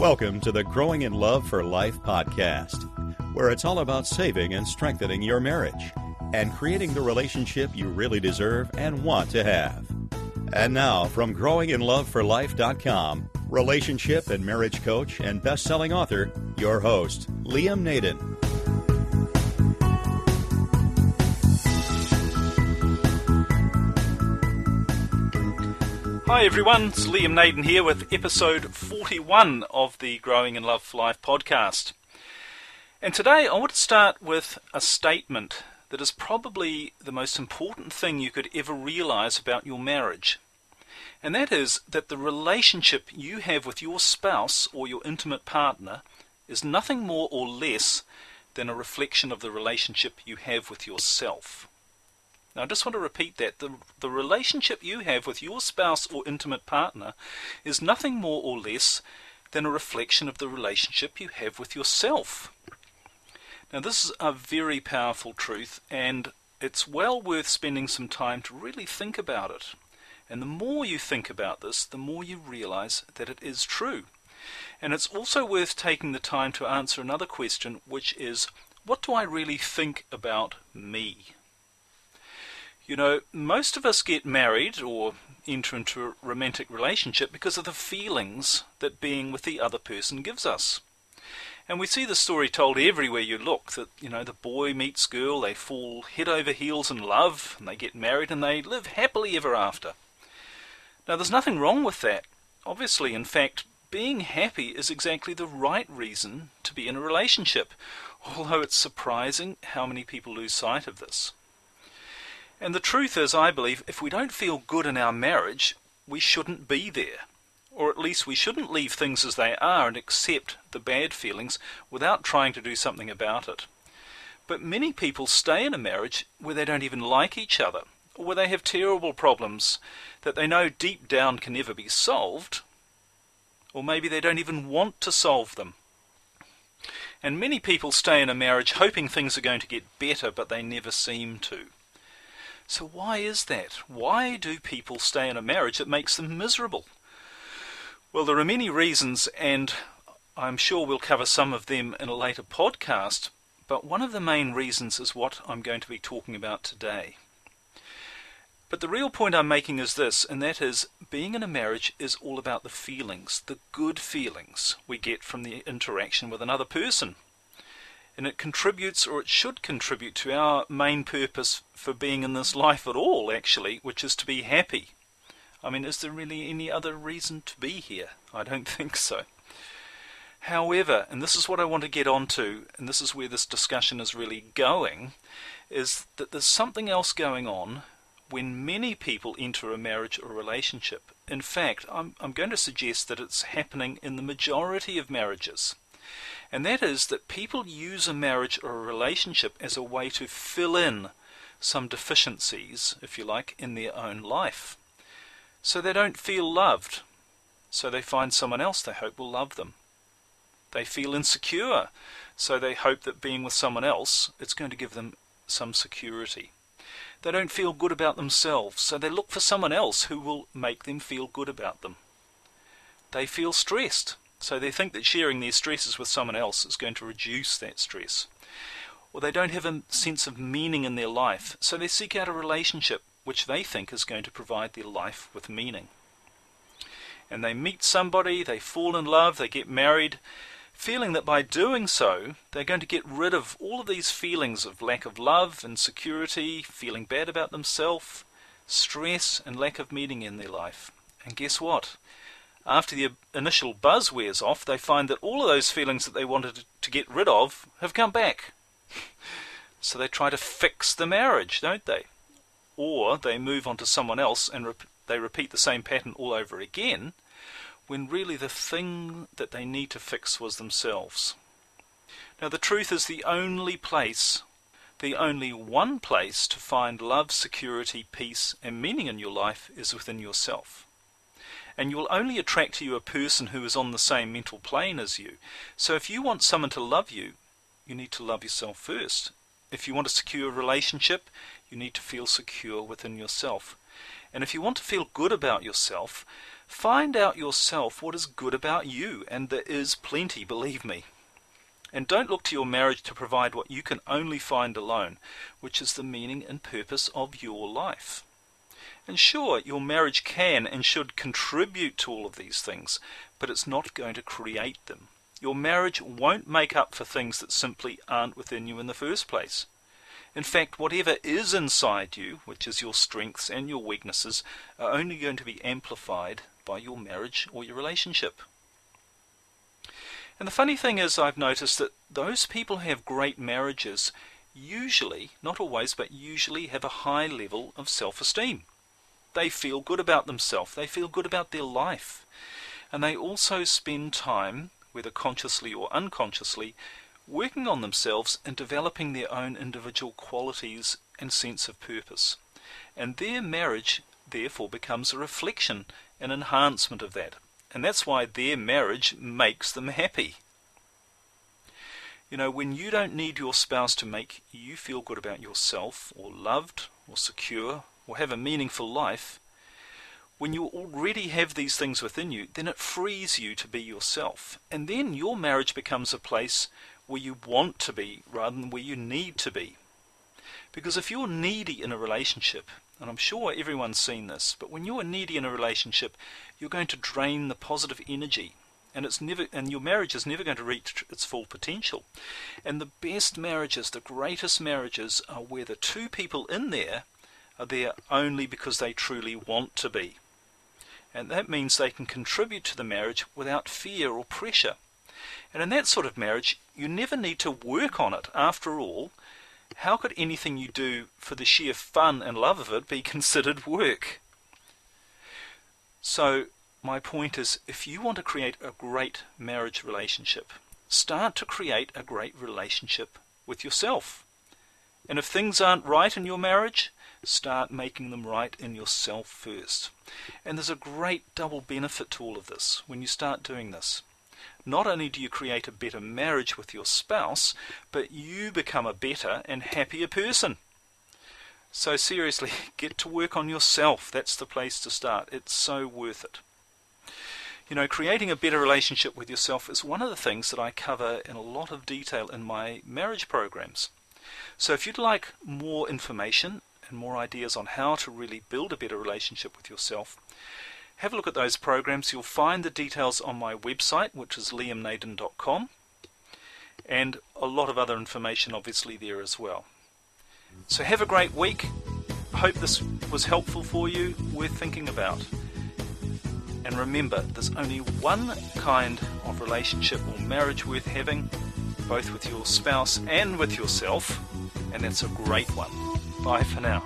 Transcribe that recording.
Welcome to the Growing in Love for Life podcast, where it's all about saving and strengthening your marriage and creating the relationship you really deserve and want to have. And now, from growinginloveforlife.com, relationship and marriage coach and best-selling author, your host, Liam Naden. Hi everyone, it's Liam Naden here with episode 41 of the Growing in Love for Life podcast. And today I want to start with a statement that is probably the most important thing you could ever realize about your marriage. And that is that the relationship you have with your spouse or your intimate partner is nothing more or less than a reflection of the relationship you have with yourself. Now, I just want to repeat that. The relationship you have with your spouse or intimate partner is nothing more or less than a reflection of the relationship you have with yourself. Now, this is a very powerful truth, and it's well worth spending some time to really think about it. And the more you think about this, the more you realize that it is true. And it's also worth taking the time to answer another question, which is, what do I really think about me? You know, most of us get married or enter into a romantic relationship because of the feelings that being with the other person gives us. And we see the story told everywhere you look that, the boy meets girl, they fall head over heels in love, and they get married and they live happily ever after. Now, there's nothing wrong with that. Obviously, in fact, being happy is exactly the right reason to be in a relationship, although it's surprising how many people lose sight of this. And the truth is, I believe, if we don't feel good in our marriage, we shouldn't be there. Or at least we shouldn't leave things as they are and accept the bad feelings without trying to do something about it. But many people stay in a marriage where they don't even like each other, or where they have terrible problems that they know deep down can never be solved, or maybe they don't even want to solve them. And many people stay in a marriage hoping things are going to get better, but they never seem to. So why is that? Why do people stay in a marriage that makes them miserable? Well, there are many reasons, and I'm sure we'll cover some of them in a later podcast, but one of the main reasons is what I'm going to be talking about today. But the real point I'm making is this, and that is, being in a marriage is all about the feelings, the good feelings we get from the interaction with another person. And it contributes, or it should contribute, to our main purpose for being in this life at all, actually, which is to be happy. I mean, is there really any other reason to be here? I don't think so. However, and this is what I want to get onto, and this is where this discussion is really going, is that there's something else going on when many people enter a marriage or relationship. In fact, I'm going to suggest that it's happening in the majority of marriages. And that is that people use a marriage or a relationship as a way to fill in some deficiencies, if you like, in their own life. So they don't feel loved, so they find someone else they hope will love them. They feel insecure, so they hope that being with someone else, it's going to give them some security. They don't feel good about themselves, so they look for someone else who will make them feel good about them. They feel stressed, so they think that sharing their stresses with someone else is going to reduce that stress. Or they don't have a sense of meaning in their life, so they seek out a relationship which they think is going to provide their life with meaning. And they meet somebody, they fall in love, they get married, feeling that by doing so, they're going to get rid of all of these feelings of lack of love, insecurity, feeling bad about themselves, stress, and lack of meaning in their life. And guess what? After the initial buzz wears off, they find that all of those feelings that they wanted to get rid of have come back. So they try to fix the marriage, don't they? Or they move on to someone else and they repeat the same pattern all over again, when really the thing that they need to fix was themselves. Now, the truth is the only one place to find love, security, peace, and meaning in your life is within yourself. And you will only attract to you a person who is on the same mental plane as you. So if you want someone to love you, you need to love yourself first. If you want a secure relationship, you need to feel secure within yourself. And if you want to feel good about yourself, Find out yourself what is good about you, and there is plenty, believe me. And don't look to your marriage to provide what you can only find alone, which is the meaning and purpose of your life. And sure, your marriage can and should contribute to all of these things, but it's not going to create them. Your marriage won't make up for things that simply aren't within you in the first place. In fact, whatever is inside you, which is your strengths and your weaknesses, are only going to be amplified by your marriage or your relationship. And the funny thing is, I've noticed that those people who have great marriages usually, not always, but usually have a high level of self-esteem. They feel good about themselves, they feel good about their life, and they also spend time, whether consciously or unconsciously, working on themselves and developing their own individual qualities and sense of purpose. And their marriage, therefore, becomes a reflection and enhancement of that. And that's why their marriage makes them happy. You know, when you don't need your spouse to make you feel good about yourself, or loved, or secure, or have a meaningful life, when you already have these things within you, then it frees you to be yourself. And then your marriage becomes a place where you want to be rather than where you need to be. Because if you're needy in a relationship, and I'm sure everyone's seen this, but when you're needy in a relationship, you're going to drain the positive energy, and your marriage is never going to reach its full potential. And the best marriages, the greatest marriages, are where the two people in there are there only because they truly want to be. And that means they can contribute to the marriage without fear or pressure. And in that sort of marriage, you never need to work on it. After all, how could anything you do for the sheer fun and love of it be considered work? So, my point is, if you want to create a great marriage relationship, start to create a great relationship with yourself. And if things aren't right in your marriage, start making them right in yourself first. And there's a great double benefit to all of this when you start doing this. Not only do you create a better marriage with your spouse, but you become a better and happier person. So seriously, get to work on yourself. That's the place to start. It's so worth it. You know, creating a better relationship with yourself is one of the things that I cover in a lot of detail in my marriage programs. So if you'd like more information and more ideas on how to really build a better relationship with yourself, have a look at those programs. You'll find the details on my website, which is liamnaden.com, and a lot of other information obviously there as well. So have a great week. I hope this was helpful for you, worth thinking about. And remember, there's only one kind of relationship or marriage worth having, both with your spouse and with yourself, and that's a great one. Bye for now.